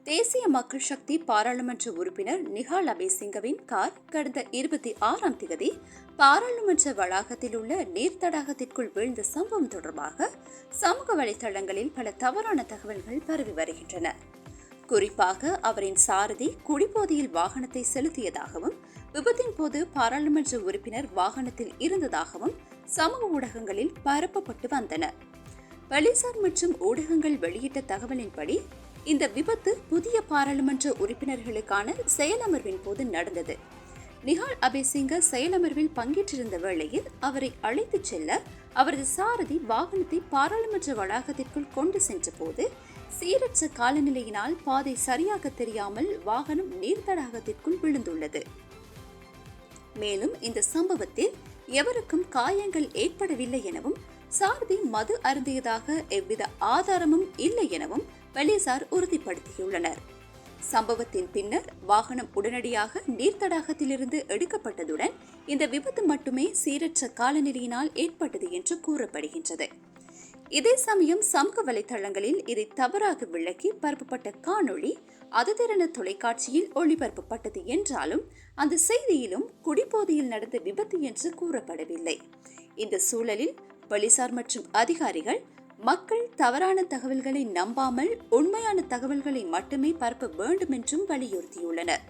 தேசிய மக்கள் சக்தி பாராளுமன்ற உறுப்பினர் நிஹால் அபேசிங்கவின் கார் கடந்த 26ஆம் தேதி பாராளுமன்ற வளாகத்தில் உள்ள நீர் தடாகத்திற்குள் வீழ்ந்த சம்பவம் தொடர்பாக சமூக வலைதளங்களில் பல தவறான தகவல்கள் பரவி வருகின்றன. குறிப்பாக அவரின் சாரதி குடிபோதையில் வாகனத்தை செலுத்தியதாகவும் விபத்தின் போது பாராளுமன்ற உறுப்பினர் வாகனத்தில் இருந்ததாகவும் சமூக ஊடகங்களில் பரப்பப்பட்டு வந்தன. போலீசார் மற்றும் ஊடகங்கள் வெளியிட்ட தகவலின்படி இந்த விபத்து புதிய பாராளுமன்ற உறுப்பினர்களுக்கான செயலமர்வின் போது நடந்தது. நிஹால் அபேசிங்க செயலமர்வில் பங்கேற்றிருந்த வேளையில் அவரை அழைத்துச் செல்ல அவரது சாரதி வாகனத்தை பாராளுமன்ற வளாகத்திற்குள் கொண்டு சென்ற போது சீரற்ற காலநிலையினால் பாதை சரியாக தெரியாமல் வாகனம் நீர்த்தடாகத்திற்குள் விழுந்துள்ளது. மேலும் இந்த சம்பவத்தில் எவருக்கும் காயங்கள் ஏற்படவில்லை எனவும் சாரதி மது அருந்தியதாக எவ்வித ஆதாரமும் இல்லை எனவும் போலீசார் உறுதிப்படுத்தியுள்ளனர். சம்பவத்தின் பின்னர் வாகனம் உடனடியாக நீர்த்தடாகத்திலிருந்து எடுக்கப்பட்டதுடன் இந்த விபத்து மட்டுமே சீரற்ற காலநிலையினால் ஏற்பட்டது என்று கூறப்படுகின்றது. இதே சமயம் சமூக வலைதளங்களில் இதை தவறாக விளக்கி பரப்பப்பட்ட காணொளி அதிதிரன தொலைக்காட்சியில் ஒளிபரப்பப்பட்டது என்றாலும் அந்த செய்தியிலும் குடிபோதையில் நடந்த விபத்து என்று கூறப்படவில்லை. இந்த சூழலில் போலீசார் மற்றும் அதிகாரிகள் மக்கள் தவறான தகவல்களை நம்பாமல் உண்மையான தகவல்களை மட்டுமே பரப்ப வேண்டும் என்றும் வலியுறுத்தியுள்ளனர்.